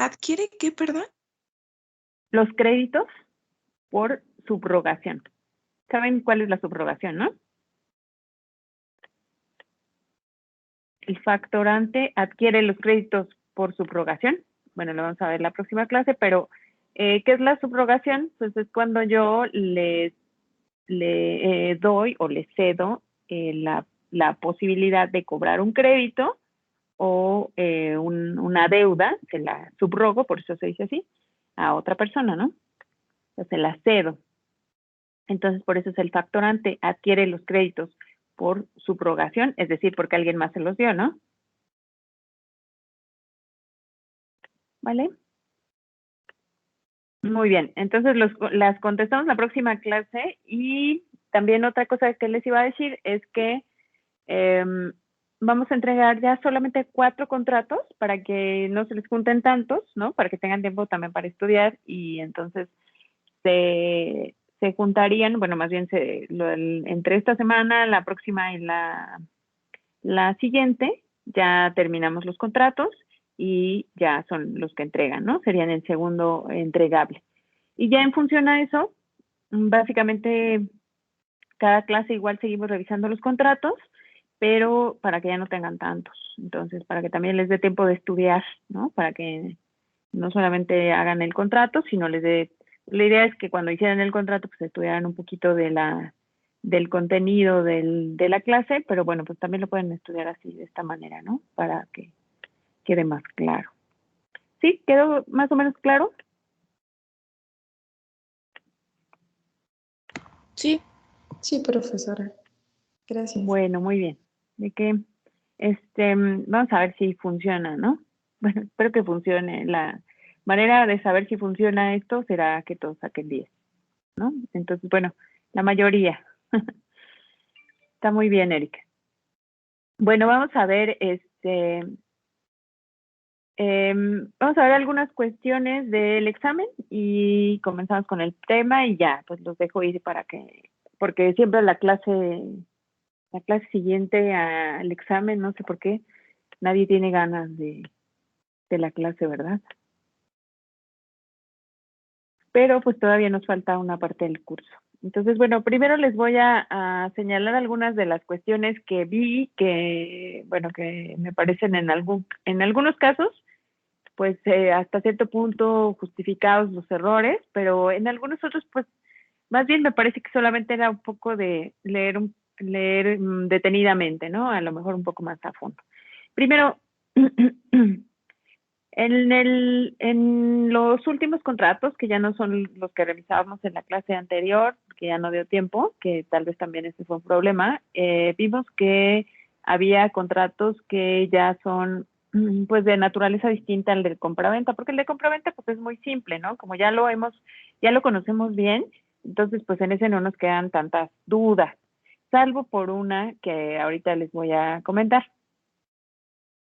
¿Adquiere qué, perdón? Los créditos por subrogación. ¿Saben cuál es la subrogación, no? El factorante adquiere los créditos por subrogación. Bueno, lo vamos a ver en la próxima clase, pero ¿qué es la subrogación? Pues es cuando yo le doy o le cedo la posibilidad de cobrar un crédito o una deuda, se la subrogo, por eso se dice así, a otra persona, ¿no? O se la cedo. Entonces, por eso es el factorante, adquiere los créditos por subrogación, es decir, porque alguien más se los dio, ¿no? ¿Vale? Muy bien, entonces las contestamos la próxima clase y también otra cosa que les iba a decir es que vamos a entregar ya solamente 4 contratos para que no se les junten tantos, ¿no? Para que tengan tiempo también para estudiar y entonces se juntarían, bueno, más bien entre esta semana, la próxima y la siguiente, ya terminamos los contratos y ya son los que entregan, ¿no? Serían el segundo entregable. Y ya en función a eso, básicamente cada clase igual seguimos revisando los contratos, pero para que ya no tengan tantos. Entonces, para que también les dé tiempo de estudiar, ¿no? Para que no solamente hagan el contrato, sino les dé... La idea es que cuando hicieran el contrato, pues estudiaran un poquito del contenido de la clase, pero bueno, pues también lo pueden estudiar así, de esta manera, ¿no? Para que quede más claro. ¿Sí? ¿Quedó más o menos claro? Sí. Sí, profesora. Gracias. Bueno, muy bien. De que, vamos a ver si funciona, ¿no? Bueno, espero que funcione. La manera de saber si funciona esto será que todos saquen 10, ¿no? Entonces, bueno, la mayoría. Está muy bien, Erika. Bueno, vamos a ver, vamos a ver algunas cuestiones del examen y comenzamos con el tema y ya, pues los dejo ir porque siempre la clase siguiente al examen, no sé por qué, nadie tiene ganas de la clase, ¿verdad? Pero pues todavía nos falta una parte del curso. Entonces, bueno, primero les voy a señalar algunas de las cuestiones que vi que, bueno, que me parecen en algunos casos, pues hasta cierto punto justificados los errores, pero en algunos otros, pues, más bien me parece que solamente era un poco de leer detenidamente, ¿no? A lo mejor un poco más a fondo. Primero, en los últimos contratos, que ya no son los que revisábamos en la clase anterior, que ya no dio tiempo, que tal vez también ese fue un problema, vimos que había contratos que ya son pues de naturaleza distinta al del compraventa, porque el de compraventa pues es muy simple, ¿no? Como ya lo conocemos bien, entonces pues en ese no nos quedan tantas dudas, salvo por una que ahorita les voy a comentar.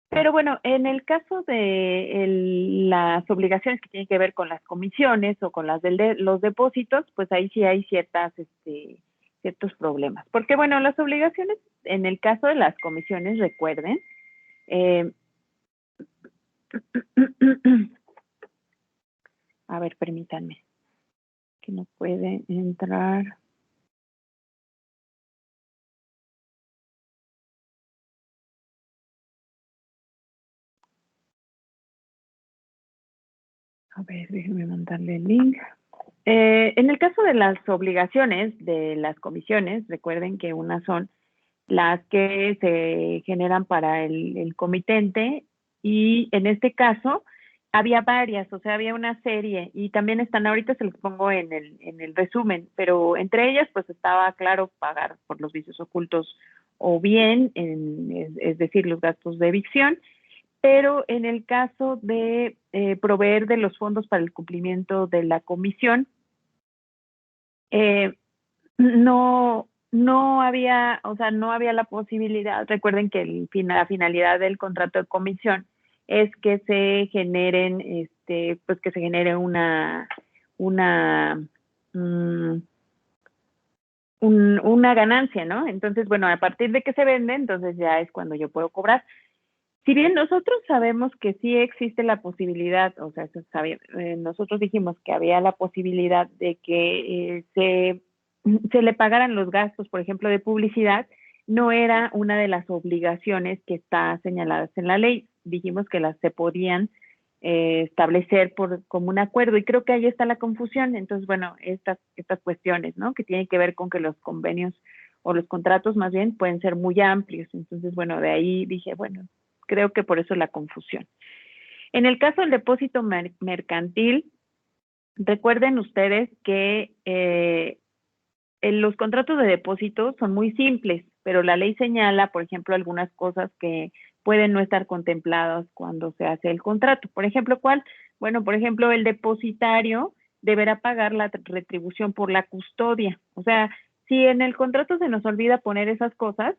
Pero bueno, en el caso de las obligaciones que tienen que ver con las comisiones o con los depósitos, pues ahí sí hay ciertos problemas. Porque bueno, las obligaciones, en el caso de las comisiones, recuerden, a ver, permítanme, que no puede entrar. A ver, déjenme mandarle el link. En el caso de las obligaciones de las comisiones, recuerden que unas son las que se generan para el comitente y en este caso había varias, o sea, había una serie y también están, ahorita se los pongo en el resumen, pero entre ellas pues estaba claro pagar por los vicios ocultos o bien, es decir, los gastos de evicción, pero en el caso de proveer de los fondos para el cumplimiento de la comisión, eh, no había, o sea, no había la posibilidad. Recuerden que la finalidad del contrato de comisión es que se generen, pues que se genere una, mm, una ganancia, ¿no? Entonces, bueno, a partir de que se vende, entonces ya es cuando yo puedo cobrar. Si bien nosotros sabemos que sí existe la posibilidad, o sea, nosotros dijimos que había la posibilidad de que se le pagaran los gastos, por ejemplo, de publicidad, no era una de las obligaciones que está señaladas en la ley. Dijimos que las se podían establecer por común acuerdo y creo que ahí está la confusión. Entonces, bueno, estas cuestiones, ¿no? Que tienen que ver con que los convenios o los contratos más bien pueden ser muy amplios. Entonces, bueno, de ahí dije, bueno, creo que por eso la confusión. En el caso del depósito mercantil, recuerden ustedes que los contratos de depósito son muy simples, pero la ley señala, por ejemplo, algunas cosas que pueden no estar contempladas cuando se hace el contrato. Por ejemplo, ¿cuál? Bueno, por ejemplo, el depositario deberá pagar la retribución por la custodia. O sea, si en el contrato se nos olvida poner esas cosas,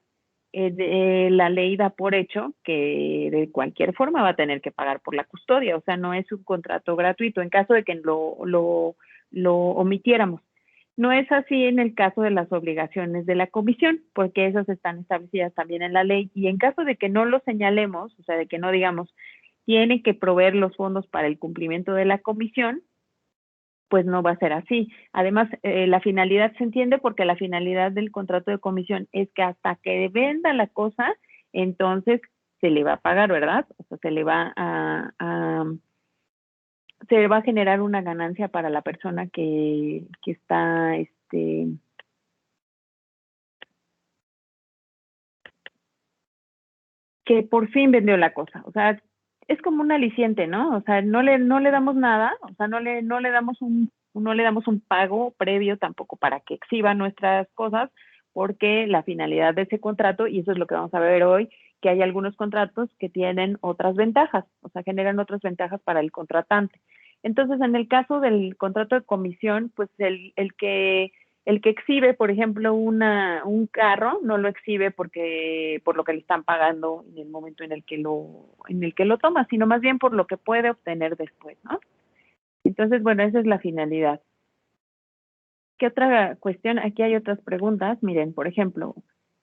la ley da por hecho que de cualquier forma va a tener que pagar por la custodia. O sea, no es un contrato gratuito en caso de que lo omitiéramos. No es así en el caso de las obligaciones de la comisión, porque esas están establecidas también en la ley y en caso de que no lo señalemos, o sea, de que no digamos, tiene que proveer los fondos para el cumplimiento de la comisión, pues no va a ser así. Además, la finalidad se entiende porque la finalidad del contrato de comisión es que hasta que venda la cosa, entonces se le va a pagar, ¿verdad? O sea, se va a generar una ganancia para la persona que está, que por fin vendió la cosa. O sea, es como un aliciente, ¿no? O sea, no le damos nada, o sea, no le damos un pago previo tampoco para que exhiba nuestras cosas, porque la finalidad de ese contrato, y eso es lo que vamos a ver hoy, que hay algunos contratos que tienen otras ventajas, o sea, generan otras ventajas para el contratante. Entonces, en el caso del contrato de comisión, pues el que exhibe, por ejemplo, un carro, no lo exhibe porque por lo que le están pagando en el momento en el que lo toma, sino más bien por lo que puede obtener después, ¿no? Entonces, bueno, esa es la finalidad. ¿Qué otra cuestión? Aquí hay otras preguntas. Miren, por ejemplo,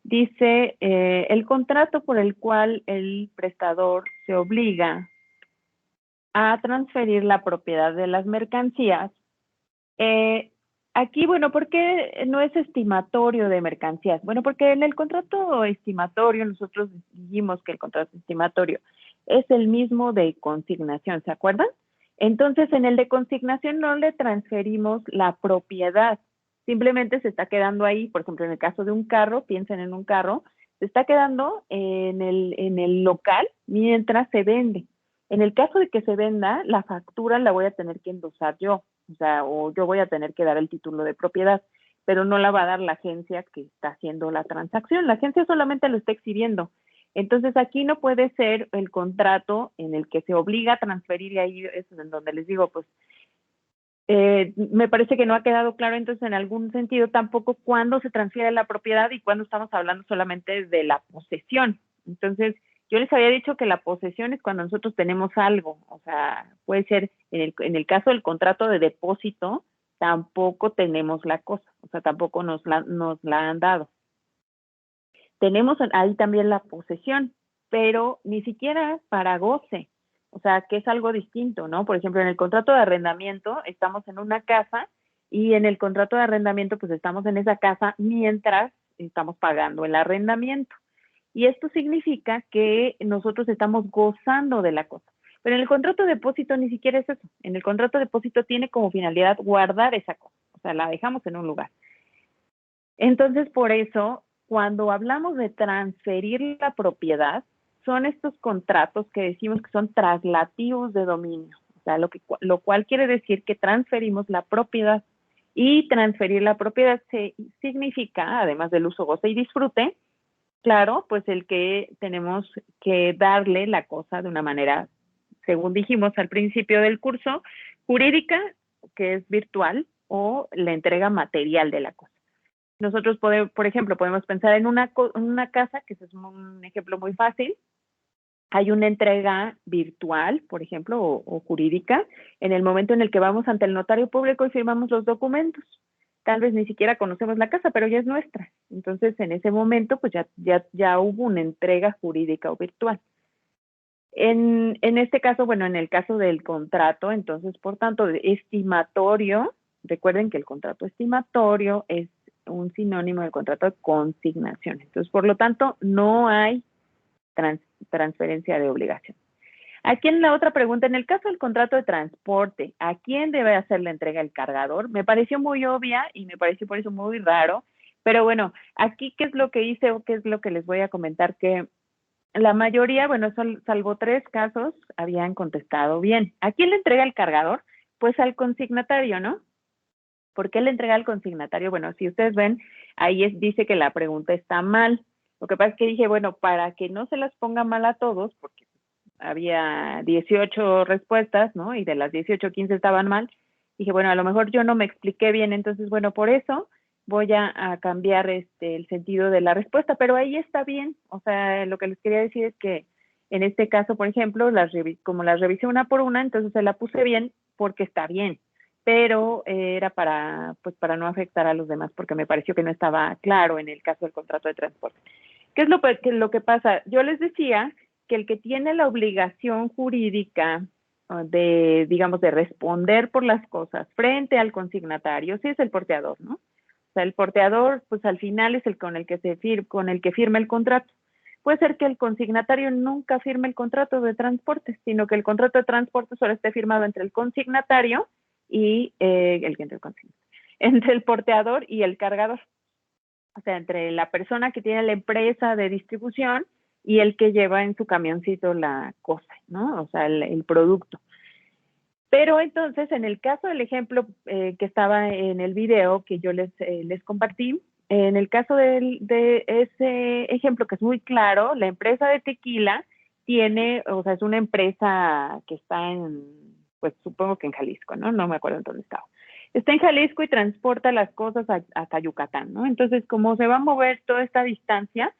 dice el contrato por el cual el prestador se obliga a transferir la propiedad de las mercancías. Aquí, bueno, ¿por qué no es estimatorio de mercancías? Bueno, porque en el contrato estimatorio, nosotros dijimos que el contrato estimatorio es el mismo de consignación, ¿se acuerdan? Entonces, en el de consignación no le transferimos la propiedad, simplemente se está quedando ahí, por ejemplo, en el caso de un carro, piensen en un carro, se está quedando en el local mientras se vende. En el caso de que se venda, la factura la voy a tener que endosar yo, o sea, o yo voy a tener que dar el título de propiedad, pero no la va a dar la agencia que está haciendo la transacción. La agencia solamente lo está exhibiendo. Entonces, aquí no puede ser el contrato en el que se obliga a transferir, y ahí es en donde les digo, pues, me parece que no ha quedado claro entonces en algún sentido tampoco cuándo se transfiere la propiedad y cuándo estamos hablando solamente de la posesión. Entonces, yo les había dicho que la posesión es cuando nosotros tenemos algo, o sea, puede ser en el caso del contrato de depósito, tampoco tenemos la cosa, o sea, tampoco nos la han dado. Tenemos ahí también la posesión, pero ni siquiera para goce, o sea, que es algo distinto, ¿no? Por ejemplo, en el contrato de arrendamiento estamos en una casa y en el contrato de arrendamiento pues estamos en esa casa mientras estamos pagando el arrendamiento. Y esto significa que nosotros estamos gozando de la cosa. Pero en el contrato de depósito ni siquiera es eso. En el contrato de depósito tiene como finalidad guardar esa cosa, o sea, la dejamos en un lugar. Entonces, por eso, cuando hablamos de transferir la propiedad, son estos contratos que decimos que son traslativos de dominio, o sea, lo cual quiere decir que transferimos la propiedad. Y transferir la propiedad significa, además del uso, goce y disfrute, claro, pues el que tenemos que darle la cosa de una manera, según dijimos al principio del curso, jurídica, que es virtual, o la entrega material de la cosa. Nosotros podemos, por ejemplo, podemos pensar en una casa, que ese es un ejemplo muy fácil. Hay una entrega virtual, por ejemplo, o jurídica, en el momento en el que vamos ante el notario público y firmamos los documentos. Tal vez ni siquiera conocemos la casa, pero ya es nuestra. Entonces, en ese momento, pues ya hubo una entrega jurídica o virtual. En este caso, bueno, en el caso del contrato, entonces, por tanto, estimatorio, recuerden que el contrato estimatorio es un sinónimo del contrato de consignación. Entonces, por lo tanto, no hay transferencia de obligación. Aquí en la otra pregunta, en el caso del contrato de transporte, ¿a quién debe hacer la entrega el cargador? Me pareció muy obvia y me pareció por eso muy raro, pero bueno, aquí qué es lo que hice o qué es lo que les voy a comentar, que la mayoría, bueno, salvo 3 casos, habían contestado bien. ¿A quién le entrega el cargador? Pues al consignatario, ¿no? ¿Por qué le entrega al consignatario? Bueno, si ustedes ven, ahí dice que la pregunta está mal. Lo que pasa es que dije, bueno, para que no se las ponga mal a todos, porque había 18 respuestas, ¿no? Y de las 18, 15 estaban mal. Dije, bueno, a lo mejor yo no me expliqué bien, entonces, bueno, por eso voy a cambiar el sentido de la respuesta, pero ahí está bien. O sea, lo que les quería decir es que en este caso, por ejemplo, como las revisé una por una, entonces se la puse bien porque está bien, pero era pues para no afectar a los demás, porque me pareció que no estaba claro en el caso del contrato de transporte. ¿Qué es lo que pasa? Yo les decía que el que tiene la obligación jurídica de, digamos, de responder por las cosas frente al consignatario, sí es el porteador, ¿no? O sea, el porteador, pues al final es el con el que con el que firma el contrato. Puede ser que el consignatario nunca firme el contrato de transporte, sino que el contrato de transporte solo esté firmado entre el consignatario y entre el porteador y el cargador. O sea, entre la persona que tiene la empresa de distribución y el que lleva en su camioncito la cosa, ¿no? O sea, el producto. Pero entonces, en el caso del ejemplo que estaba en el video que yo les compartí, en el caso de ese ejemplo que es muy claro, la empresa de tequila tiene, o sea, es una empresa que está pues supongo que en Jalisco, ¿no? No me acuerdo en dónde estaba. Está en Jalisco y transporta las cosas hasta Yucatán, ¿no? Entonces, como se va a mover toda esta distancia,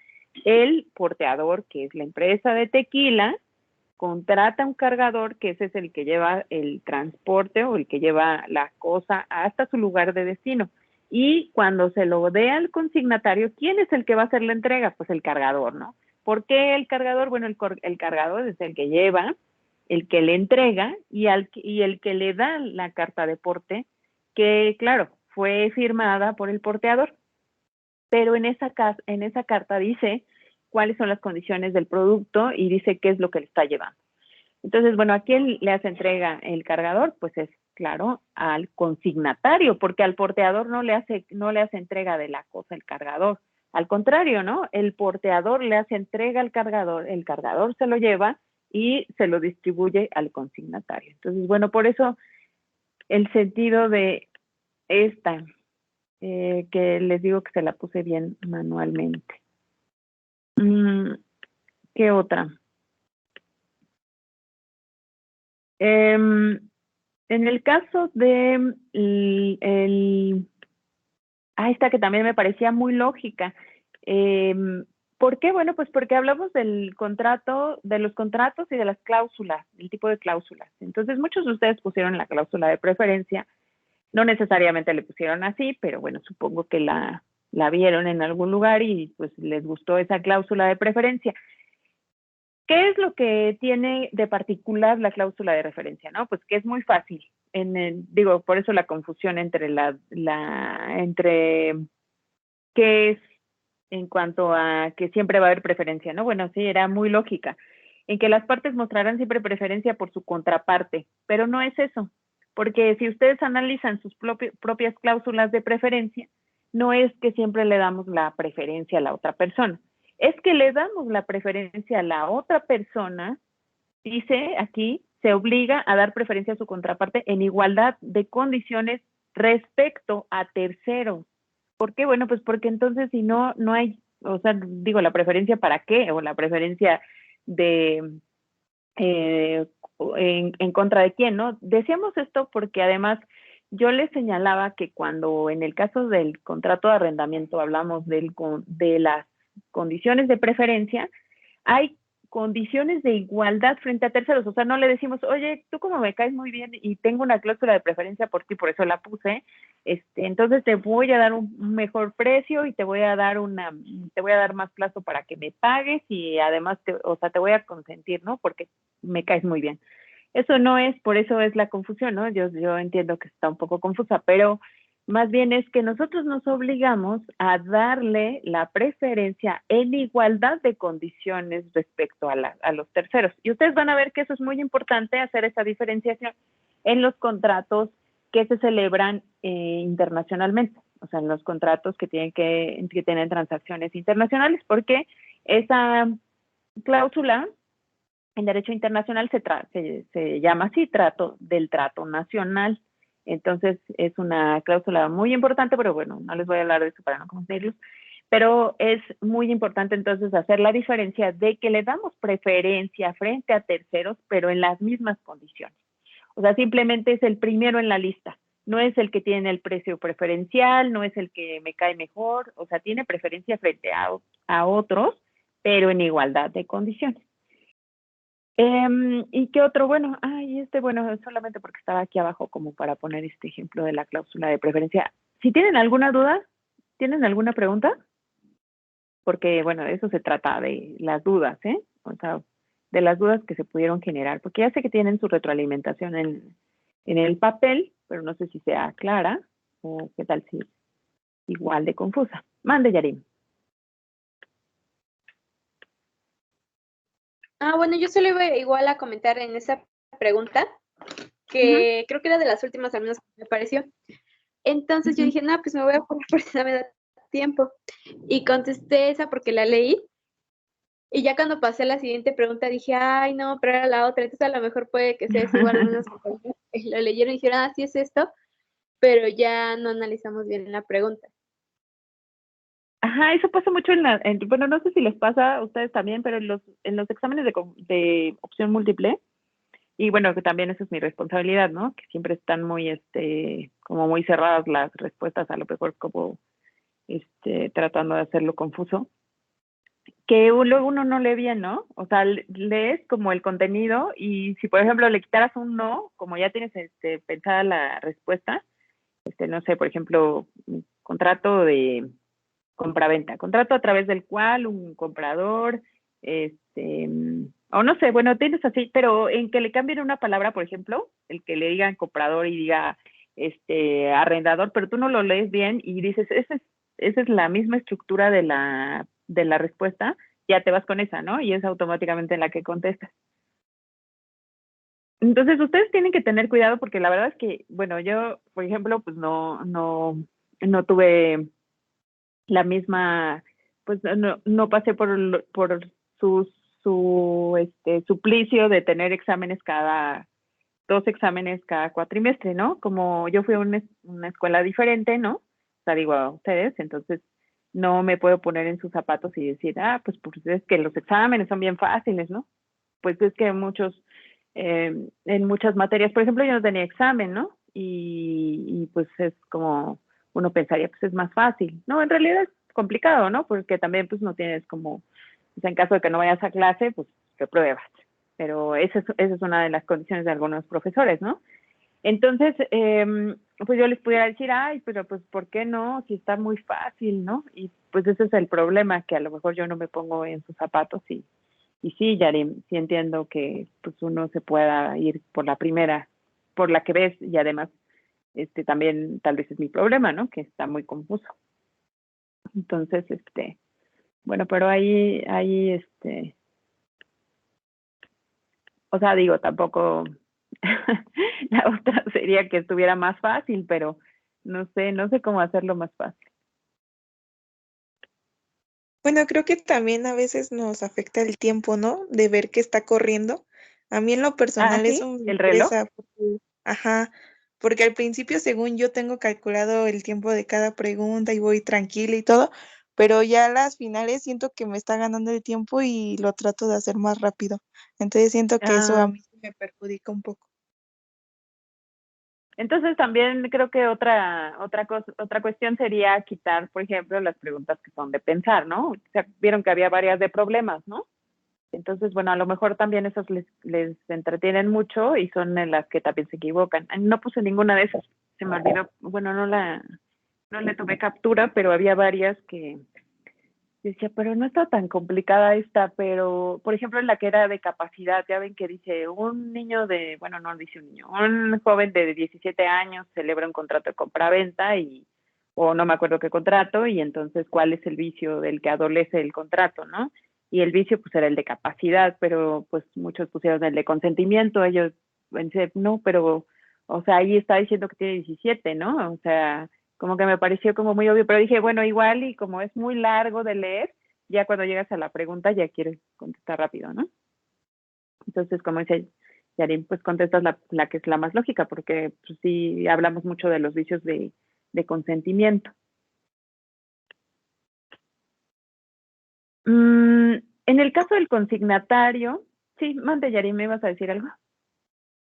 el porteador, que es la empresa de tequila, contrata un cargador, que ese es el que lleva el transporte o el que lleva la cosa hasta su lugar de destino. Y cuando se lo dé al consignatario, ¿quién es el que va a hacer la entrega? Pues el cargador, ¿no? ¿Por qué el cargador? Bueno, el cargador es el que lleva, el que le entrega y el que le da la carta de porte, que claro, fue firmada por el porteador. Pero en esa carta dice cuáles son las condiciones del producto y dice qué es lo que le está llevando. Entonces, bueno, ¿a quién le hace entrega el cargador? Pues es, claro, al consignatario, porque al porteador no le hace entrega de la cosa el cargador. Al contrario, ¿no? El porteador le hace entrega al cargador, el cargador se lo lleva y se lo distribuye al consignatario. Entonces, bueno, por eso el sentido de esta, que les digo que se la puse bien manualmente. ¿Qué otra? En el caso de esta que también me parecía muy lógica. ¿Por qué? Bueno, pues porque hablamos del contrato, de los contratos y de las cláusulas, el tipo de cláusulas. Entonces, muchos de ustedes pusieron la cláusula de preferencia, no necesariamente le pusieron así, pero bueno, supongo que la vieron en algún lugar y pues les gustó esa cláusula de preferencia. ¿Qué es lo que tiene de particular la cláusula de referencia? ¿No? Pues que es muy fácil. Digo, por eso la confusión entre entre qué es en cuanto a que siempre va a haber preferencia, ¿no? Bueno, sí, era muy lógica. En que las partes mostrarán siempre preferencia por su contraparte, pero no es eso, porque si ustedes analizan sus propias cláusulas de preferencia, no es que siempre le damos la preferencia a la otra persona, es que le damos la preferencia a la otra persona, dice aquí, se obliga a dar preferencia a su contraparte en igualdad de condiciones respecto a terceros. ¿Por qué? Bueno, pues porque entonces si no hay, o sea, digo, la preferencia para qué, o la preferencia de en contra de quién, ¿no? Decíamos esto porque además yo les señalaba que cuando en el caso del contrato de arrendamiento hablamos de las condiciones de preferencia, hay condiciones de igualdad frente a terceros. O sea, no le decimos, oye, tú como me caes muy bien y tengo una cláusula de preferencia por ti, por eso la puse, entonces te voy a dar un mejor precio y te voy a dar más plazo para que me pagues y además, o sea, te voy a consentir, ¿no? Porque me caes muy bien. Eso no es, por eso es la confusión, ¿no? Yo entiendo que está un poco confusa, pero más bien es que nosotros nos obligamos a darle la preferencia en igualdad de condiciones respecto a los terceros. Y ustedes van a ver que eso es muy importante, hacer esa diferenciación en los contratos que se celebran internacionalmente, o sea, en los contratos que tienen transacciones internacionales, porque esa cláusula en derecho internacional se llama así, trato nacional. Entonces, es una cláusula muy importante, pero bueno, no les voy a hablar de eso para no confundirlos. Pero es muy importante entonces hacer la diferencia de que le damos preferencia frente a terceros, pero en las mismas condiciones. O sea, simplemente es el primero en la lista. No es el que tiene el precio preferencial, no es el que me cae mejor, o sea, tiene preferencia frente a otros, pero en igualdad de condiciones. ¿Y qué otro? Bueno, bueno, solamente porque estaba aquí abajo como para poner este ejemplo de la cláusula de preferencia. Si tienen alguna duda, ¿tienen alguna pregunta? Porque, bueno, de eso se trata, de las dudas, ¿eh? O sea, de las dudas que se pudieron generar, porque ya sé que tienen su retroalimentación en el papel, pero no sé si sea clara o qué tal si igual de confusa. Mande, Yarim. Bueno, yo solo iba igual a comentar en esa pregunta, que creo que era de las últimas al menos que me pareció. Entonces yo dije, no, pues me voy a poner por si no me da tiempo. Y contesté esa porque la leí. Y ya cuando pasé a la siguiente pregunta dije, ay, no, pero era la otra. Entonces a lo mejor puede que sea igual algunos compañeros lo leyeron y dijeron, ah, sí es esto, pero ya no analizamos bien la pregunta. Ajá, eso pasa mucho bueno, no sé si les pasa a ustedes también, pero en los exámenes de opción múltiple, y bueno, que también eso es mi responsabilidad, ¿no? Que siempre están muy, como muy cerradas las respuestas, a lo mejor como, tratando de hacerlo confuso, que luego uno no lee bien, ¿no? O sea, lees como el contenido y si, por ejemplo, le quitaras un no, como ya tienes, pensada la respuesta, no sé, por ejemplo, un contrato de compraventa, contrato a través del cual un comprador, o no sé, bueno, tienes así, pero en que le cambien una palabra, por ejemplo, el que le digan comprador y diga arrendador, pero tú no lo lees bien y dices, esa es la misma estructura de la respuesta, ya te vas con esa, ¿no? Y es automáticamente la que contestas. Entonces, ustedes tienen que tener cuidado porque la verdad es que, bueno, yo, por ejemplo, pues no tuve la misma, pues no pasé por su suplicio de tener dos exámenes cada cuatrimestre, ¿no? Como yo fui a una escuela diferente, ¿no? O sea, digo a ustedes, entonces no me puedo poner en sus zapatos y decir, pues es que los exámenes son bien fáciles, ¿no? Pues es que en muchas materias, por ejemplo, yo no tenía examen, ¿no? Y pues es como uno pensaría, pues es más fácil. No, en realidad es complicado, ¿no? Porque también pues no tienes como, o sea, en caso de que no vayas a clase, pues repruebas. Pero esa es una de las condiciones de algunos profesores, ¿no? Entonces, pues yo les pudiera decir, ay, pero pues ¿por qué no? Si está muy fácil, ¿no? Y pues ese es el problema, que a lo mejor yo no me pongo en sus zapatos y sí, Yarim, sí entiendo que pues uno se pueda ir por la primera, por la que ves, y además también tal vez es mi problema, ¿no? Que está muy confuso. Entonces, bueno, pero o sea, digo, tampoco la otra sería que estuviera más fácil, pero no sé cómo hacerlo más fácil. Bueno, creo que también a veces nos afecta el tiempo, ¿no? De ver que está corriendo. A mí en lo personal Sí, eso me el reloj. estresa ajá, porque al principio según yo tengo calculado el tiempo de cada pregunta y voy tranquila y todo, pero ya a las finales siento que me está ganando el tiempo y lo trato de hacer más rápido. Entonces siento que eso a mí sí me perjudica un poco. Entonces también creo que otra cuestión sería quitar, por ejemplo, las preguntas que son de pensar, ¿no? O sea, vieron que había varias de problemas, ¿no? Entonces, bueno, a lo mejor también esas les entretienen mucho y son en las que también se equivocan. No puse ninguna de esas, se me olvidó, bueno, no le tomé captura, pero había varias que decía, pero no está tan complicada esta, pero por ejemplo en la que era de capacidad, ya ven que dice un niño de, bueno, no dice un niño, un joven de 17 años celebra un contrato de compraventa y, o no me acuerdo qué contrato, y entonces cuál es el vicio del que adolece el contrato, ¿no? Y el vicio pues era el de capacidad, pero pues muchos pusieron el de consentimiento, ellos pensé, no, pero, o sea, ahí está diciendo que tiene 17, ¿no? O sea, como que me pareció como muy obvio, pero dije, bueno, igual y como es muy largo de leer, ya cuando llegas a la pregunta ya quieres contestar rápido, ¿no? Entonces, como dice Yarin, pues contestas la que es la más lógica, porque pues, sí hablamos mucho de los vicios de consentimiento. En el caso del consignatario, sí, mande Yarin, ¿me ibas a decir algo?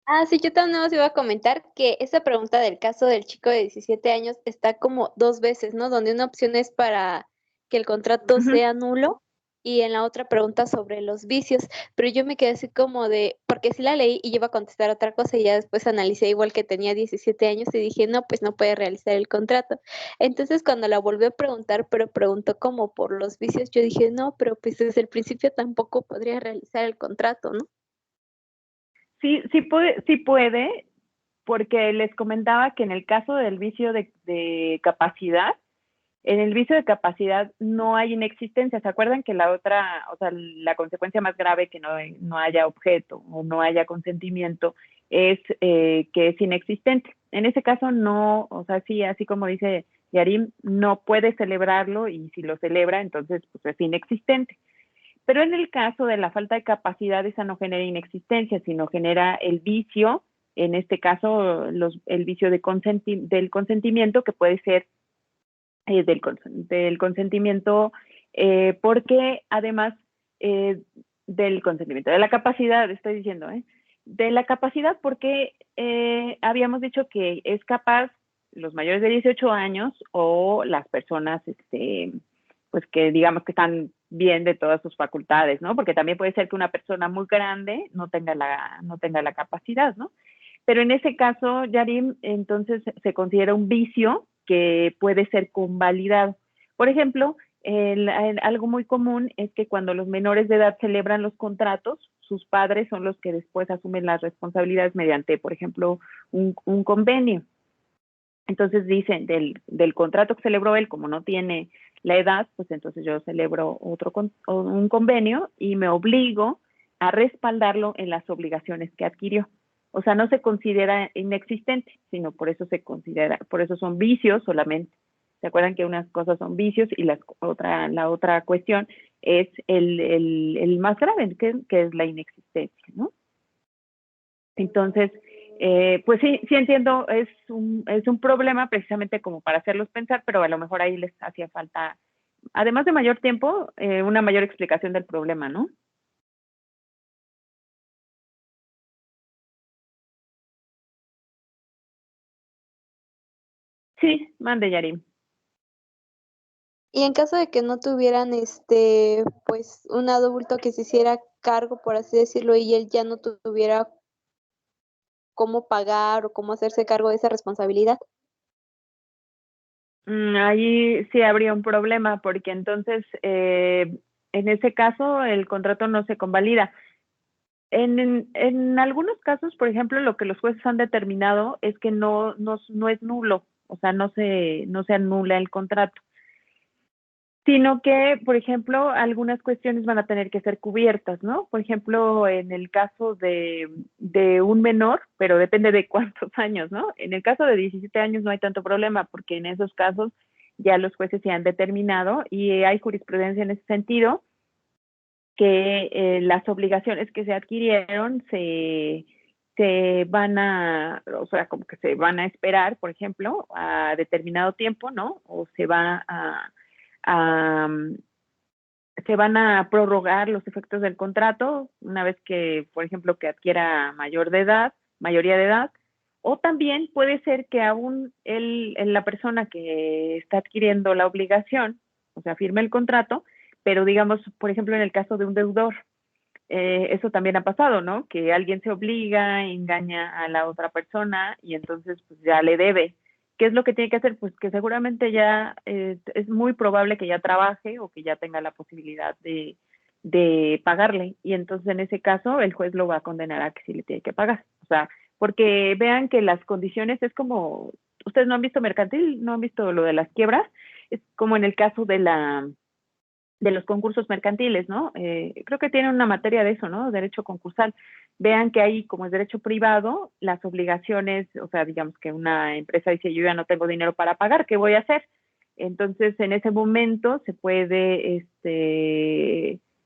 Ah, sí, yo también os iba a comentar que esa pregunta del caso del chico de 17 años está como dos veces, ¿no? Donde una opción es para que el contrato Ujú. sea nulo y en la otra pregunta sobre los vicios, pero yo me quedé así como de, porque sí la leí y iba a contestar otra cosa y ya después analicé igual que tenía 17 años y dije, no, pues no puede realizar el contrato. Entonces cuando la volví a preguntar, pero preguntó como por los vicios, yo dije, no, pero pues desde el principio tampoco podría realizar el contrato, ¿no? Sí puede, porque les comentaba que en el caso del vicio de capacidad, en el vicio de capacidad no hay inexistencia. ¿Se acuerdan que la otra, o sea, la consecuencia más grave que no haya objeto o no haya consentimiento es que es inexistente? En ese caso no, o sea, sí, así como dice Yarim, no puede celebrarlo y si lo celebra, entonces pues es inexistente. Pero en el caso de la falta de capacidad, esa no genera inexistencia, sino genera el vicio, en este caso el vicio del consentimiento, que puede ser del consentimiento, porque además del consentimiento, de la capacidad, estoy diciendo, de la capacidad porque habíamos dicho que es capaz los mayores de 18 años o las personas, pues que digamos que están bien de todas sus facultades, ¿no? Porque también puede ser que una persona muy grande no tenga la capacidad, ¿no? Pero en ese caso, Yarim, entonces se considera un vicio que puede ser convalidado. Por ejemplo, algo muy común es que cuando los menores de edad celebran los contratos, sus padres son los que después asumen las responsabilidades mediante, por ejemplo, un convenio. Entonces dicen, del contrato que celebró él, como no tiene la edad, pues entonces yo celebro un convenio y me obligo a respaldarlo en las obligaciones que adquirió. O sea, no se considera inexistente, sino por eso por eso son vicios solamente. ¿Se acuerdan que unas cosas son vicios y la otra cuestión es el más grave, que es la inexistencia, ¿no? Entonces, pues sí entiendo, es un problema precisamente como para hacerlos pensar, pero a lo mejor ahí les hacía falta, además de mayor tiempo, una mayor explicación del problema, ¿no? Sí, mande, Yarim. Y en caso de que no tuvieran, pues, un adulto que se hiciera cargo, por así decirlo, y él ya no tuviera cómo pagar o cómo hacerse cargo de esa responsabilidad. Ahí sí habría un problema, porque entonces, en ese caso, el contrato no se convalida. En algunos casos, por ejemplo, lo que los jueces han determinado es que no es nulo, o sea, no se anula el contrato, sino que, por ejemplo, algunas cuestiones van a tener que ser cubiertas, ¿no? Por ejemplo, en el caso de un menor, pero depende de cuántos años, ¿no? En el caso de 17 años no hay tanto problema, porque en esos casos ya los jueces se han determinado y hay jurisprudencia en ese sentido, que las obligaciones que se adquirieron se van o sea, como que se van a esperar, por ejemplo, a determinado tiempo, ¿no? O a, se van a prorrogar los efectos del contrato una vez que, por ejemplo, que adquiera mayoría de edad, o también puede ser que aún la persona que está adquiriendo la obligación, o sea, firme el contrato, pero digamos, por ejemplo, en el caso de un deudor, eso también ha pasado, ¿no? Que alguien se obliga, engaña a la otra persona y entonces pues ya le debe. ¿Qué es lo que tiene que hacer? Pues que seguramente ya es muy probable que ya trabaje o que ya tenga la posibilidad de pagarle. Y entonces en ese caso el juez lo va a condenar a que sí le tiene que pagar. O sea, porque vean que las condiciones es como, ustedes no han visto mercantil, no han visto lo de las quiebras, es como en el caso de los concursos mercantiles, ¿no? Creo que tienen una materia de eso, ¿no? Derecho concursal. Vean que ahí, como es derecho privado, las obligaciones, o sea, digamos que una empresa dice, yo ya no tengo dinero para pagar, ¿qué voy a hacer? Entonces, en ese momento se puede,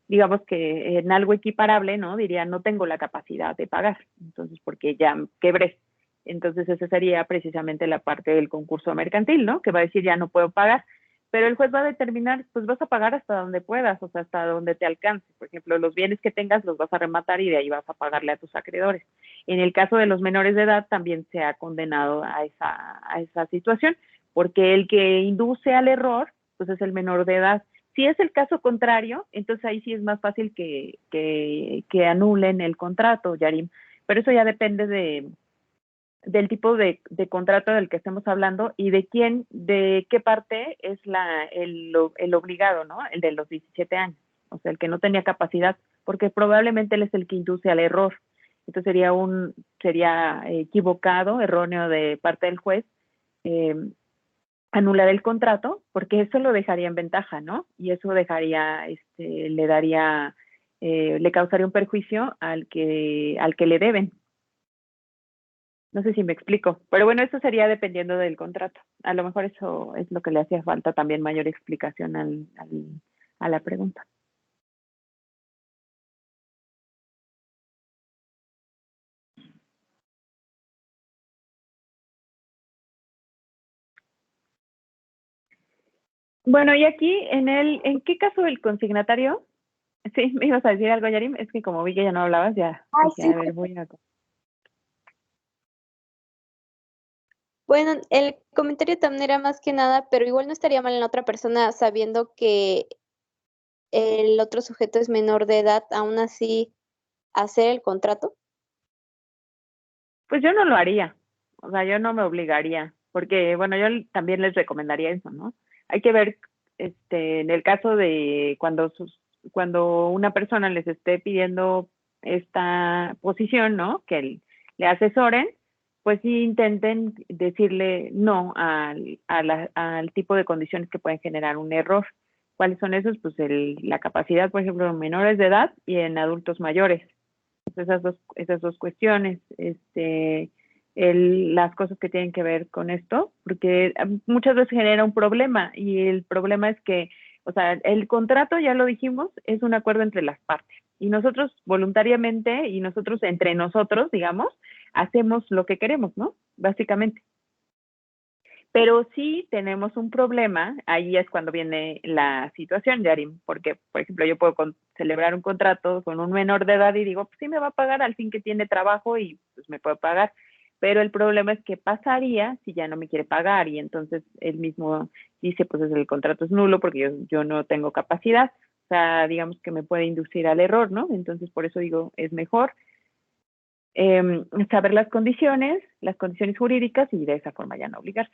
digamos que en algo equiparable, ¿no? Diría, no tengo la capacidad de pagar, entonces, porque ya quebré. Entonces, esa sería precisamente la parte del concurso mercantil, ¿no? Que va a decir, ya no puedo pagar, pero el juez va a determinar, pues vas a pagar hasta donde puedas, o sea, hasta donde te alcance. Por ejemplo, los bienes que tengas los vas a rematar y de ahí vas a pagarle a tus acreedores. En el caso de los menores de edad también se ha condenado a esa situación, porque el que induce al error, pues es el menor de edad. Si es el caso contrario, entonces ahí sí es más fácil que anulen el contrato, Yarim. Pero eso ya depende del tipo de contrato del que estemos hablando y de quién, de qué parte es el obligado, ¿no? El de los 17 años, o sea, el que no tenía capacidad, porque probablemente él es el que induce al error. Entonces sería equivocado, erróneo de parte del juez, eh, anular el contrato, porque eso lo dejaría en ventaja, ¿no? Y eso dejaría, le causaría un perjuicio al que le deben. No sé si me explico, pero bueno, eso sería dependiendo del contrato. A lo mejor eso es lo que le hacía falta también mayor explicación a la pregunta. Bueno, y aquí ¿en qué caso el consignatario? Sí, me ibas a decir algo, Yarim, es que como vi que ya no hablabas, ya Ay, dije, sí. a ver, voy a... Bueno, el comentario también era más que nada, pero igual no estaría mal en la otra persona sabiendo que el otro sujeto es menor de edad, aún así hacer el contrato. Pues yo no lo haría, o sea, yo no me obligaría, porque bueno, yo también les recomendaría eso, ¿no? Hay que ver, en el caso de cuando una persona les esté pidiendo esta posición, ¿no? Que le asesoren, pues sí intenten decirle no al tipo de condiciones que pueden generar un error. ¿Cuáles son esos? Pues la capacidad, por ejemplo, en menores de edad y en adultos mayores, esas dos cuestiones, las cosas que tienen que ver con esto, porque muchas veces genera un problema y el problema es que, o sea, el contrato, ya lo dijimos, es un acuerdo entre las partes y nosotros voluntariamente y nosotros entre nosotros, digamos, hacemos lo que queremos, ¿no? Básicamente. Pero sí tenemos un problema, ahí es cuando viene la situación, Yarim, porque, por ejemplo, yo puedo celebrar un contrato con un menor de edad y digo, pues sí me va a pagar al fin que tiene trabajo y pues me puede pagar, pero el problema es que pasaría si ya no me quiere pagar y entonces él mismo dice, pues el contrato es nulo porque yo no tengo capacidad, o sea, digamos que me puede inducir al error, ¿no? Entonces, por eso digo, es mejor saber las condiciones jurídicas y de esa forma ya no obligarse.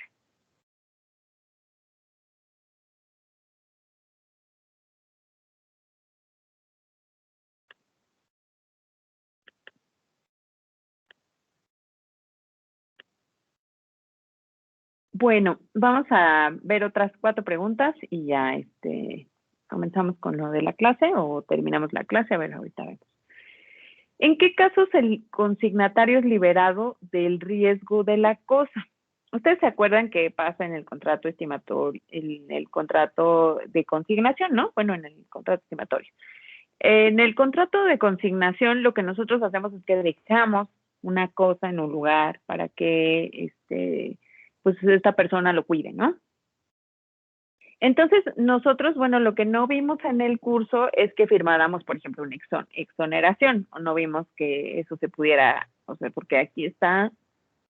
Bueno, vamos a ver otras 4 preguntas y ya comenzamos con lo de la clase o terminamos la clase. A ver, ahorita vemos. ¿En qué casos el consignatario es liberado del riesgo de la cosa? Ustedes se acuerdan que pasa en el contrato estimatorio, en el contrato de consignación, ¿no? Bueno, en el contrato estimatorio. En el contrato de consignación, lo que nosotros hacemos es que dejamos una cosa en un lugar para que pues esta persona lo cuide, ¿no? Entonces, nosotros, bueno, lo que no vimos en el curso es que firmáramos, por ejemplo, una exoneración, o no vimos que eso se pudiera, o sea, porque aquí está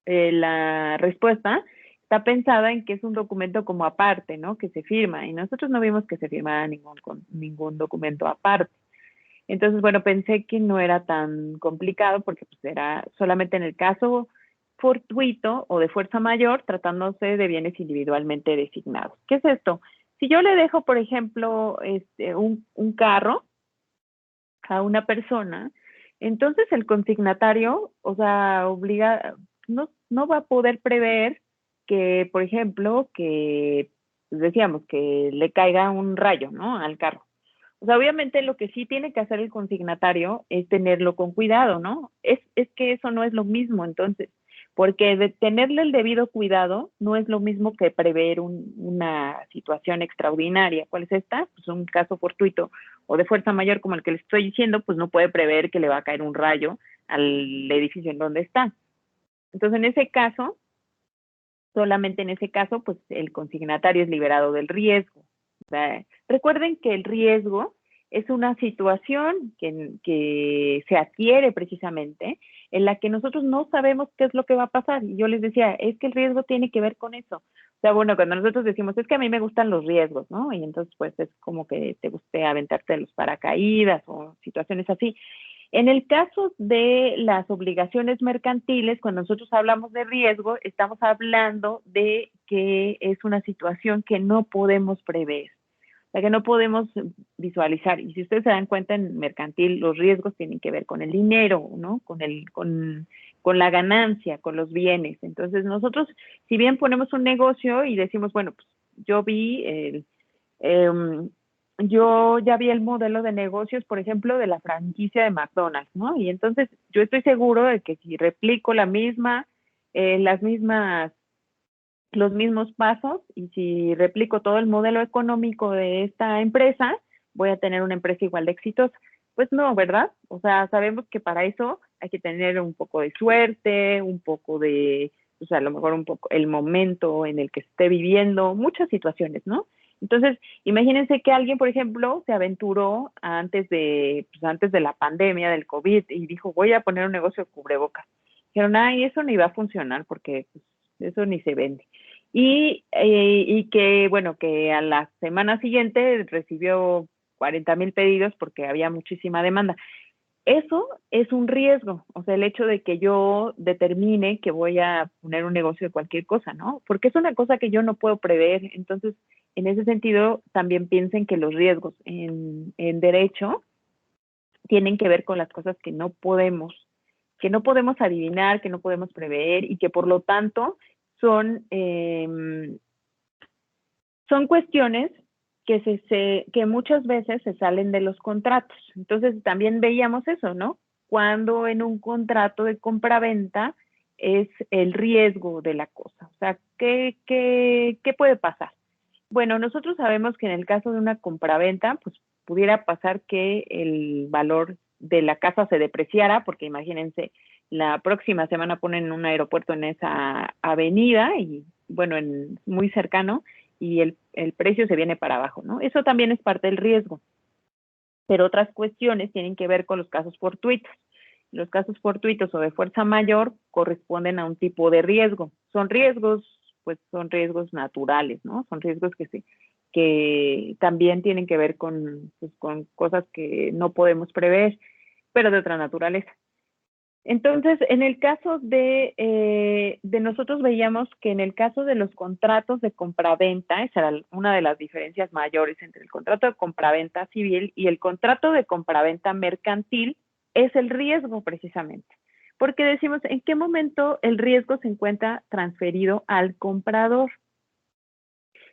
la respuesta, está pensada en que es un documento como aparte, ¿no? Que se firma, y nosotros no vimos que se firmara ningún documento aparte. Entonces, bueno, pensé que no era tan complicado porque pues era solamente en el caso fortuito o de fuerza mayor tratándose de bienes individualmente designados. ¿Qué es esto? Si yo le dejo, por ejemplo, un carro a una persona, entonces el consignatario, o sea, no va a poder prever que, por ejemplo, que pues, decíamos que le caiga un rayo, ¿no? Al carro. O sea, obviamente lo que sí tiene que hacer el consignatario es tenerlo con cuidado, ¿no? Es que eso no es lo mismo, entonces, porque de tenerle el debido cuidado no es lo mismo que prever una situación extraordinaria. ¿Cuál es esta? Pues un caso fortuito o de fuerza mayor como el que le estoy diciendo, pues no puede prever que le va a caer un rayo al edificio en donde está. Entonces, en ese caso, solamente en ese caso, pues el consignatario es liberado del riesgo. O sea, recuerden que el riesgo es una situación que se adquiere precisamente en la que nosotros no sabemos qué es lo que va a pasar. Y yo les decía, es que el riesgo tiene que ver con eso. O sea, bueno, cuando nosotros decimos, es que a mí me gustan los riesgos, ¿no? Y entonces, pues es como que te guste aventarte de los paracaídas o situaciones así. En el caso de las obligaciones mercantiles, cuando nosotros hablamos de riesgo, estamos hablando de que es una situación que no podemos prever, o sea, que no podemos visualizar. Y si ustedes se dan cuenta, en mercantil los riesgos tienen que ver con el dinero, ¿no? Con la ganancia, con los bienes. Entonces, nosotros, si bien ponemos un negocio y decimos, bueno, pues yo vi yo ya vi el modelo de negocios, por ejemplo, de la franquicia de McDonald's, ¿no? Y entonces yo estoy seguro de que si replico las mismas, los mismos pasos y si replico todo el modelo económico de esta empresa, voy a tener una empresa igual de exitosa. Pues no, ¿verdad? O sea, sabemos que para eso hay que tener un poco de suerte, un poco de, o sea, a lo mejor un poco el momento en el que esté viviendo, muchas situaciones, ¿no? Entonces, imagínense que alguien, por ejemplo, se aventuró antes de la pandemia del COVID y dijo, voy a poner un negocio de cubrebocas. Dijeron, ay, eso ni va a funcionar porque pues, eso ni se vende. Y que, bueno, que a la semana siguiente recibió 40,000 pedidos porque había muchísima demanda. Eso es un riesgo, o sea, el hecho de que yo determine que voy a poner un negocio de cualquier cosa, ¿no? Porque es una cosa que yo no puedo prever. Entonces, en ese sentido, también piensen que los riesgos en derecho tienen que ver con las cosas que no podemos adivinar, que no podemos prever y que por lo tanto son, son cuestiones que muchas veces se salen de los contratos. Entonces también veíamos eso, ¿no? Cuando en un contrato de compraventa es el riesgo de la cosa. O sea, ¿qué puede pasar? Bueno, nosotros sabemos que en el caso de una compraventa, pues pudiera pasar que el valor de la casa se depreciara, porque imagínense, la próxima semana ponen un aeropuerto en esa avenida y, bueno, muy cercano, y el precio se viene para abajo, ¿no? Eso también es parte del riesgo. Pero otras cuestiones tienen que ver con los casos fortuitos. Los casos fortuitos o de fuerza mayor corresponden a un tipo de riesgo. Son riesgos, pues son riesgos naturales, ¿no? Son riesgos que también tienen que ver pues, con cosas que no podemos prever, pero de otra naturaleza. Entonces, en el caso de nosotros veíamos que en el caso de los contratos de compraventa, esa era una de las diferencias mayores entre el contrato de compraventa civil y el contrato de compraventa mercantil, es el riesgo precisamente. Porque decimos, ¿en qué momento el riesgo se encuentra transferido al comprador?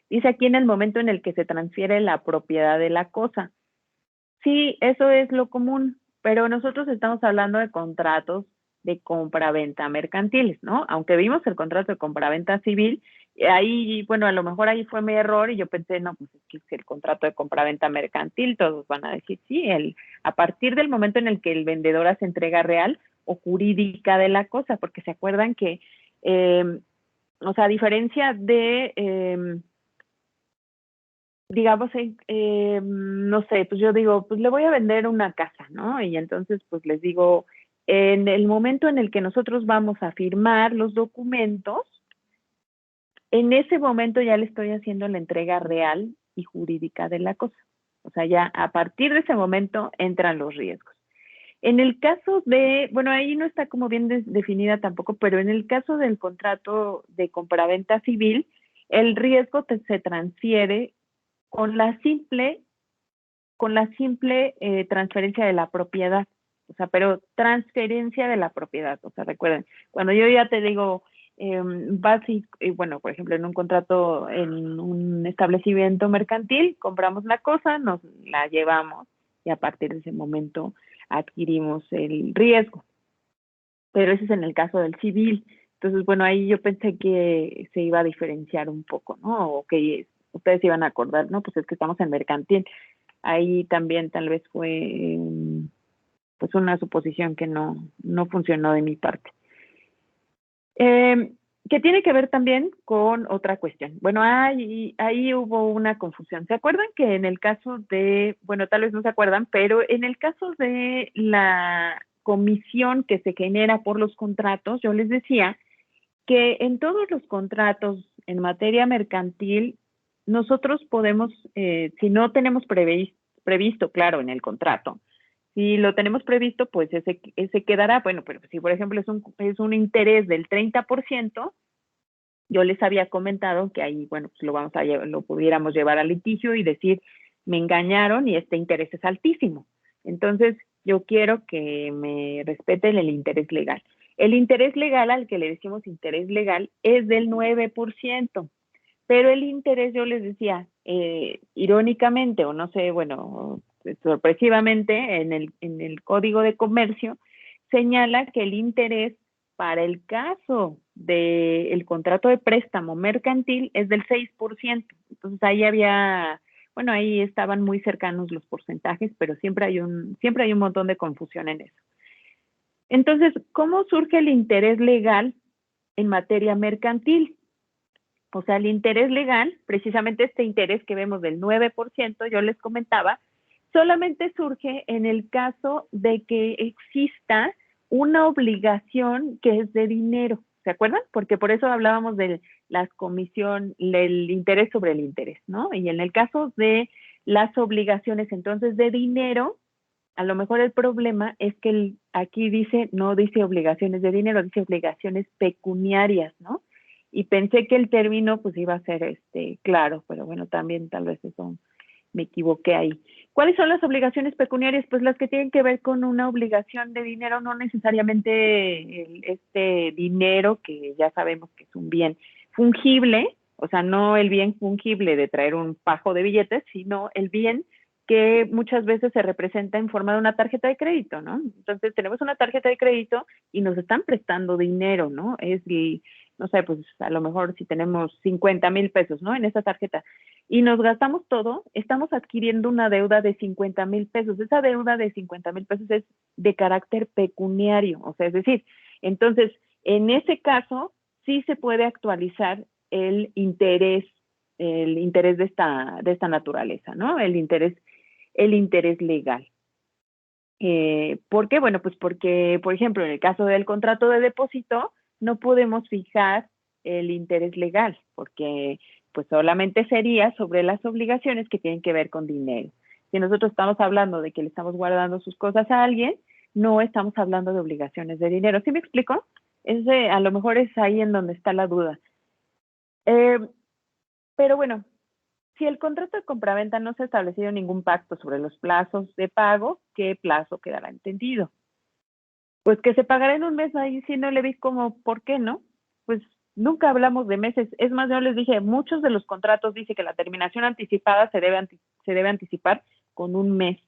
Dice aquí en el momento en el que se transfiere la propiedad de la cosa. Sí, eso es lo común, pero nosotros estamos hablando de contratos de compra-venta mercantiles, ¿no? Aunque vimos el contrato de compra-venta civil, ahí, bueno, a lo mejor ahí fue mi error y yo pensé, no, pues es que es el contrato de compra-venta mercantil, todos van a decir, sí, a partir del momento en el que el vendedor hace entrega real o jurídica de la cosa, porque se acuerdan que, o sea, a diferencia de digamos, no sé, pues yo digo, pues le voy a vender una casa, ¿no? Y entonces, pues les digo, en el momento en el que nosotros vamos a firmar los documentos, en ese momento ya le estoy haciendo la entrega real y jurídica de la cosa. O sea, ya a partir de ese momento entran los riesgos. En el caso de, bueno, ahí no está como bien definida tampoco, pero en el caso del contrato de compraventa civil, el riesgo se transfiere con la simple transferencia de la propiedad. O sea, pero transferencia de la propiedad. O sea, recuerden, cuando yo ya te digo, vas y, bueno, por ejemplo, en un contrato, en un establecimiento mercantil, compramos la cosa, nos la llevamos y a partir de ese momento adquirimos el riesgo. Pero ese es en el caso del civil. Entonces, bueno, ahí yo pensé que se iba a diferenciar un poco, ¿no? O que ustedes iban a acordar, ¿no? Pues es que estamos en mercantil. Ahí también tal vez fue pues una suposición que no funcionó de mi parte. Que tiene que ver también con otra cuestión. Bueno, ahí hubo una confusión. ¿Se acuerdan que en el caso de, bueno, tal vez no se acuerdan, pero en el caso de la comisión que se genera por los contratos, yo les decía que en todos los contratos en materia mercantil, nosotros podemos, si no tenemos previsto, claro, en el contrato, si lo tenemos previsto, pues ese quedará, bueno, pero si por ejemplo es un interés del 30%, yo les había comentado que ahí, bueno, pues lo pudiéramos llevar al litigio y decir, me engañaron y este interés es altísimo. Entonces, yo quiero que me respeten el interés legal. El interés legal, al que le decimos interés legal, es del 9%, pero el interés, yo les decía, irónicamente, o no sé, bueno, sorpresivamente, en el Código de Comercio, señala que el interés para el caso del contrato de préstamo mercantil es del 6%. Entonces ahí bueno, ahí estaban muy cercanos los porcentajes, pero siempre hay un montón de confusión en eso. Entonces, ¿cómo surge el interés legal en materia mercantil? O sea, el interés legal, precisamente este interés que vemos del 9%, yo les comentaba, solamente surge en el caso de que exista una obligación que es de dinero. ¿Se acuerdan? Porque por eso hablábamos de la comisión, del interés sobre el interés, ¿no? Y en el caso de las obligaciones entonces de dinero, a lo mejor el problema es que aquí no dice obligaciones de dinero, dice obligaciones pecuniarias, ¿no? Y pensé que el término pues iba a ser claro, pero bueno, también tal vez eso me equivoqué ahí. ¿Cuáles son las obligaciones pecuniarias? Pues las que tienen que ver con una obligación de dinero, no necesariamente este dinero que ya sabemos que es un bien fungible, o sea, no el bien fungible de traer un fajo de billetes, sino el bien que muchas veces se representa en forma de una tarjeta de crédito, ¿no? Entonces tenemos una tarjeta de crédito y nos están prestando dinero, ¿no? No sé, pues a lo mejor si tenemos 50,000 pesos, ¿no? En esa tarjeta y nos gastamos todo, estamos adquiriendo una deuda de 50,000 pesos. Esa deuda de 50,000 pesos es de carácter pecuniario, o sea, es decir, entonces, en ese caso, sí se puede actualizar el interés de esta naturaleza, ¿no? El interés legal. ¿Por qué? Bueno, pues porque, por ejemplo, en el caso del contrato de depósito, no podemos fijar el interés legal, porque pues solamente sería sobre las obligaciones que tienen que ver con dinero. Si nosotros estamos hablando de que le estamos guardando sus cosas a alguien, no estamos hablando de obligaciones de dinero. ¿Sí me explico? A lo mejor es ahí en donde está la duda. Pero bueno, si el contrato de compraventa no se ha establecido ningún pacto sobre los plazos de pago, ¿qué plazo quedará entendido? Pues que se pagará en un mes, ahí sí no le vi como, ¿por qué no? Pues nunca hablamos de meses. Es más, yo les dije, muchos de los contratos dice que la terminación anticipada se debe anticipar con un mes.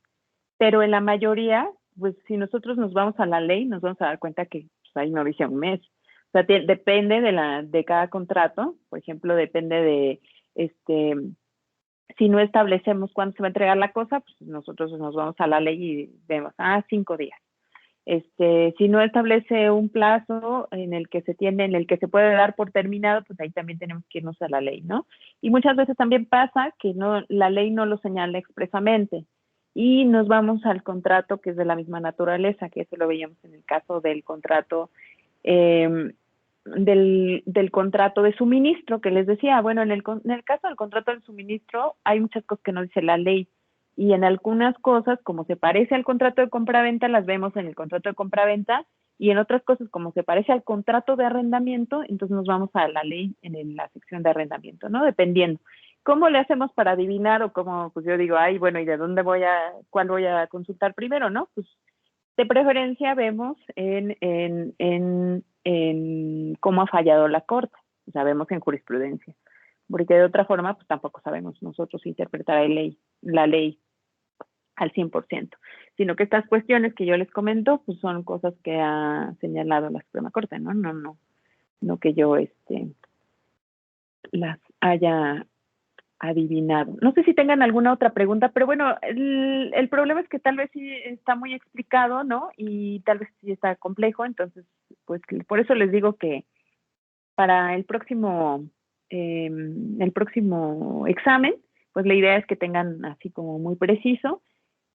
Pero en la mayoría, pues si nosotros nos vamos a la ley, nos vamos a dar cuenta que pues, ahí no dice un mes. O sea, depende de cada contrato. Por ejemplo, depende de si no establecemos cuándo se va a entregar la cosa, pues nosotros nos vamos a la ley y vemos, 5 días. Si no establece un plazo en el que se puede dar por terminado, pues ahí también tenemos que irnos a la ley, ¿no? Y muchas veces también pasa que la ley no lo señala expresamente y nos vamos al contrato que es de la misma naturaleza, que eso lo veíamos en el caso del contrato del contrato de suministro que les decía. Bueno, en el caso del contrato del suministro hay muchas cosas que no dice la ley, y en algunas cosas, como se parece al contrato de compraventa, las vemos en el contrato de compraventa, y en otras cosas, como se parece al contrato de arrendamiento, entonces nos vamos a la ley en la sección de arrendamiento, ¿no? Dependiendo. ¿Cómo le hacemos para adivinar o cómo, pues yo digo, ay, bueno, ¿y de dónde cuál voy a consultar primero, no? Pues de preferencia vemos en cómo ha fallado la corte, o sea, vemos en jurisprudencia, porque de otra forma, pues tampoco sabemos nosotros interpretar la ley al 100%, sino que estas cuestiones que yo les comento, pues son cosas que ha señalado la Suprema Corte, ¿no? No que yo las haya adivinado. No sé si tengan alguna otra pregunta, pero bueno, el problema es que tal vez sí está muy explicado, ¿no? Y tal vez sí está complejo, entonces, pues por eso les digo que para el próximo examen, pues la idea es que tengan así como muy preciso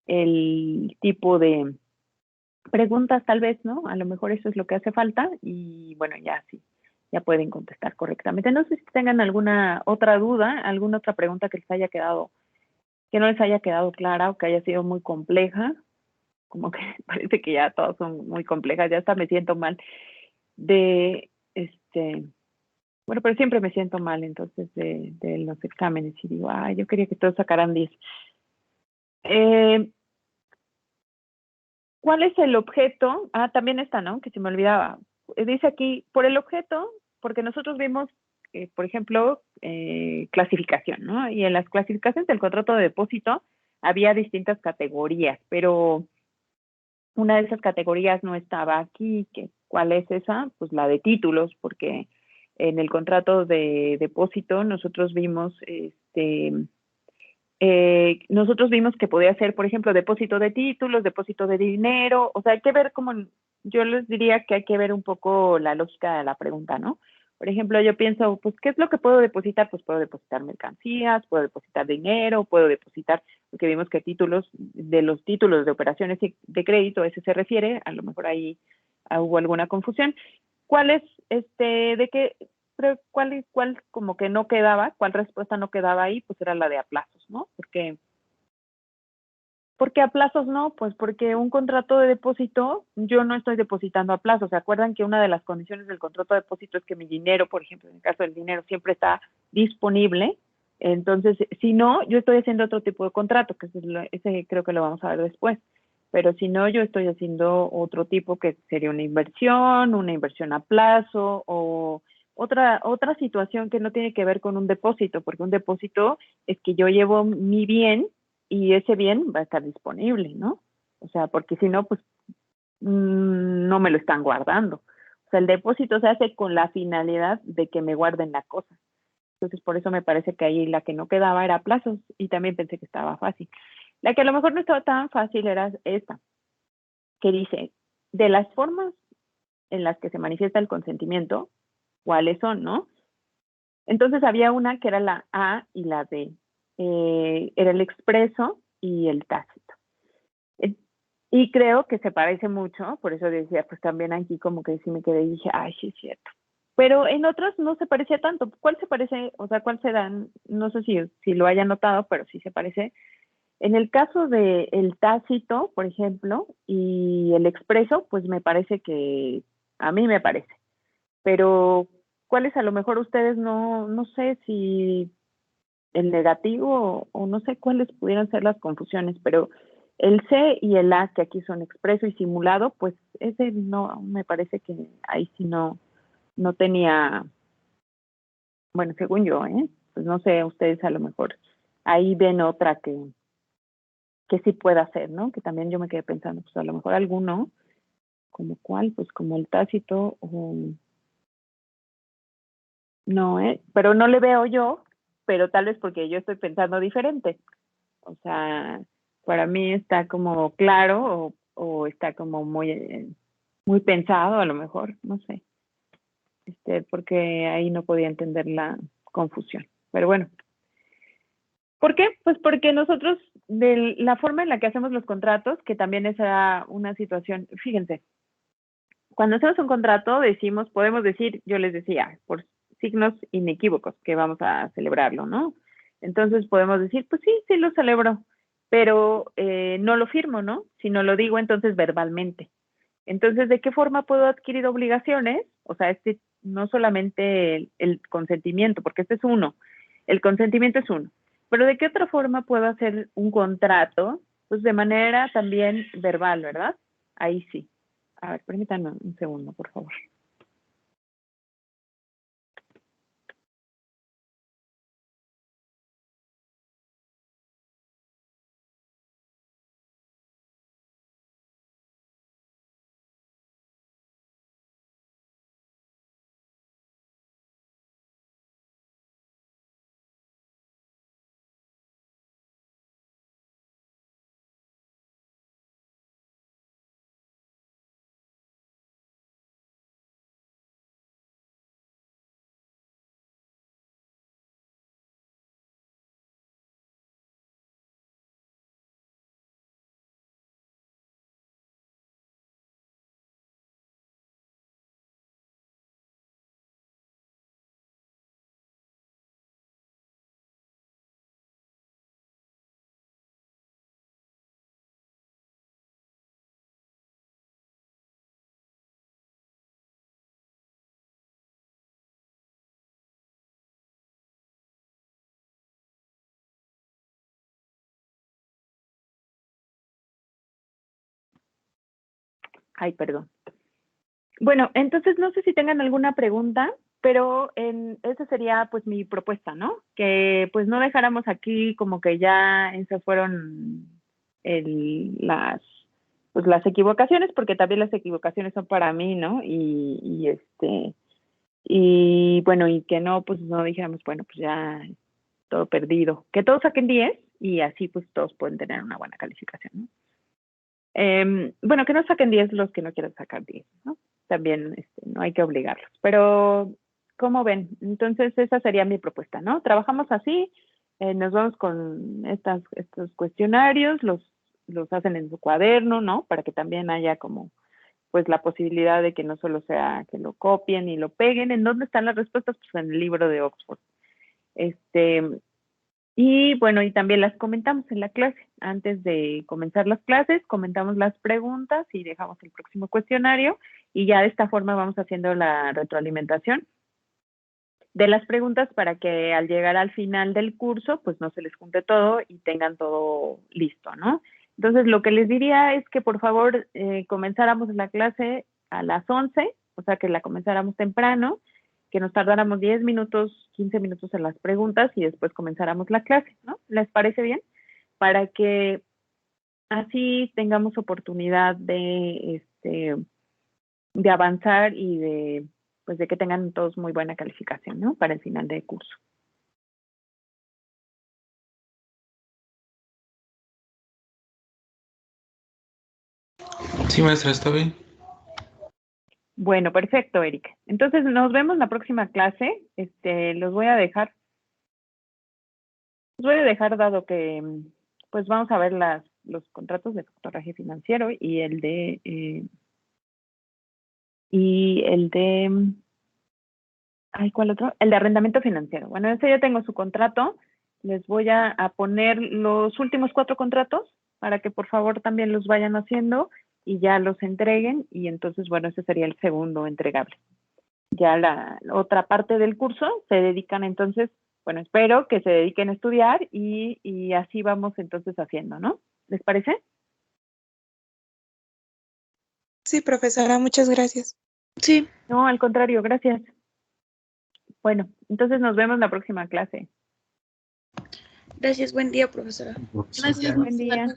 el tipo de preguntas tal vez, ¿no? A lo mejor eso es lo que hace falta y bueno, ya sí, ya pueden contestar correctamente. No sé si tengan alguna otra duda, alguna otra pregunta que les haya quedado, que no les haya quedado clara o que haya sido muy compleja, como que parece que ya todas son muy complejas, ya hasta me siento mal de, bueno, pero siempre me siento mal entonces de los exámenes y digo, ay, yo quería que todos sacaran 10. ¿Cuál es el objeto? Ah, también está, ¿no? Que se me olvidaba. Dice aquí, por el objeto, porque nosotros vimos, por ejemplo, clasificación, ¿no? Y en las clasificaciones del contrato de depósito había distintas categorías, pero una de esas categorías no estaba aquí. ¿Cuál es esa? Pues la de títulos, porque en el contrato de depósito nosotros vimos nosotros vimos que podía ser, por ejemplo, depósito de títulos, depósito de dinero, o sea, hay que ver yo les diría que hay que ver un poco la lógica de la pregunta, ¿no? Por ejemplo, yo pienso, pues, ¿qué es lo que puedo depositar? Pues puedo depositar mercancías, puedo depositar dinero, puedo depositar, porque vimos que los títulos de operaciones de crédito, ese se refiere, a lo mejor ahí hubo alguna confusión. ¿Cuál es, de qué, pero cuál como que no quedaba, cuál respuesta no quedaba ahí, pues era la de a plazos, ¿no? Porque a plazos no, pues porque un contrato de depósito, yo no estoy depositando a plazos. ¿Se acuerdan que una de las condiciones del contrato de depósito es que mi dinero, por ejemplo, en el caso del dinero, siempre está disponible? Entonces, si no, yo estoy haciendo otro tipo de contrato, que ese creo que lo vamos a ver después. Pero si no, yo estoy haciendo otro tipo que sería una inversión a plazo o otra situación que no tiene que ver con un depósito, porque un depósito es que yo llevo mi bien y ese bien va a estar disponible, ¿no? O sea, porque si no, pues no me lo están guardando. O sea, el depósito se hace con la finalidad de que me guarden la cosa. Entonces, por eso me parece que ahí la que no quedaba era plazos y también pensé que estaba fácil. La que a lo mejor no estaba tan fácil era esta, que dice, de las formas en las que se manifiesta el consentimiento, ¿cuáles son, no? Entonces había una que era la A y la B. Era el expreso y el tácito. Y creo que se parece mucho, por eso decía, pues también aquí como que sí me quedé y dije, ay, sí es cierto. Pero en otras no se parecía tanto. ¿Cuál se parece? O sea, ¿cuál serán? No sé si lo haya notado, pero sí se parece. En el caso de el tácito, por ejemplo, y el expreso, pues me parece que, a mí me parece. Pero, ¿cuáles a lo mejor ustedes no sé si el negativo o no sé cuáles pudieran ser las confusiones, pero el C y el A, que aquí son expreso y simulado, pues ese no, me parece que ahí sí no tenía, bueno, según yo, pues no sé, ustedes a lo mejor ahí ven otra que sí pueda ser, ¿no? Que también yo me quedé pensando, pues a lo mejor alguno, como cuál, pues como el tácito o no, pero no le veo yo, pero tal vez porque yo estoy pensando diferente. O sea, para mí está como claro o está como muy pensado a lo mejor, no sé, porque ahí no podía entender la confusión. Pero bueno, ¿por qué? Pues porque nosotros, de la forma en la que hacemos los contratos, que también es una situación, fíjense, cuando hacemos un contrato podemos decir, yo les decía, por signos inequívocos que vamos a celebrarlo, ¿no? Entonces podemos decir, pues sí, sí lo celebro. pero no lo firmo, ¿no? Sino lo digo entonces verbalmente. Entonces, ¿de qué forma puedo adquirir obligaciones? O sea, no solamente el consentimiento, porque este es uno, el consentimiento es uno, pero ¿de qué otra forma puedo hacer un contrato? Pues de manera también verbal, ¿verdad? Ahí sí. A ver, permítanme un segundo, por favor. Ay, perdón. Bueno, entonces no sé si tengan alguna pregunta, pero esa sería pues mi propuesta, ¿no? Que pues no dejáramos aquí como que ya esas fueron las equivocaciones, porque también las equivocaciones son para mí, ¿no? Y bueno, y que no, pues no dijéramos, bueno, pues ya todo perdido. Que todos saquen 10 y así pues todos pueden tener una buena calificación, ¿no? Bueno, que no saquen 10 los que no quieran sacar 10, ¿no? También no hay que obligarlos. Pero, ¿cómo ven? Entonces, esa sería mi propuesta, ¿no? Trabajamos así, nos vamos con estos cuestionarios, los hacen en su cuaderno, ¿no? Para que también haya como, pues, la posibilidad de que no solo sea que lo copien y lo peguen. ¿En dónde están las respuestas? Pues en el libro de Oxford. Y bueno, y también las comentamos en la clase. Antes de comenzar las clases, comentamos las preguntas y dejamos el próximo cuestionario y ya de esta forma vamos haciendo la retroalimentación de las preguntas para que al llegar al final del curso, pues no se les junte todo y tengan todo listo, ¿no? Entonces, lo que les diría es que por favor comenzáramos la clase a las 11, o sea, que la comenzáramos temprano, que nos tardáramos 10 minutos, 15 minutos en las preguntas y después comenzáramos la clase, ¿no? ¿Les parece bien? Para que así tengamos oportunidad de avanzar y pues de que tengan todos muy buena calificación, ¿no? Para el final del curso. Sí, maestra, está bien. Bueno, perfecto, Erika. Entonces, nos vemos en la próxima clase. Los voy a dejar dado que, pues vamos a ver los contratos de factoraje financiero y el de, ay, ¿cuál otro? El de arrendamiento financiero. Bueno, ese ya tengo su contrato. Les voy a poner los últimos 4 contratos para que por favor también los vayan haciendo y ya los entreguen. Y entonces, bueno, ese sería el segundo entregable. Ya la otra parte del curso se dedican entonces, bueno, espero que se dediquen a estudiar y así vamos entonces haciendo, ¿no? ¿Les parece? Sí, profesora, muchas gracias. Sí. No, al contrario, gracias. Bueno, entonces nos vemos en la próxima clase. Gracias, buen día, profesora. Gracias. Buen día.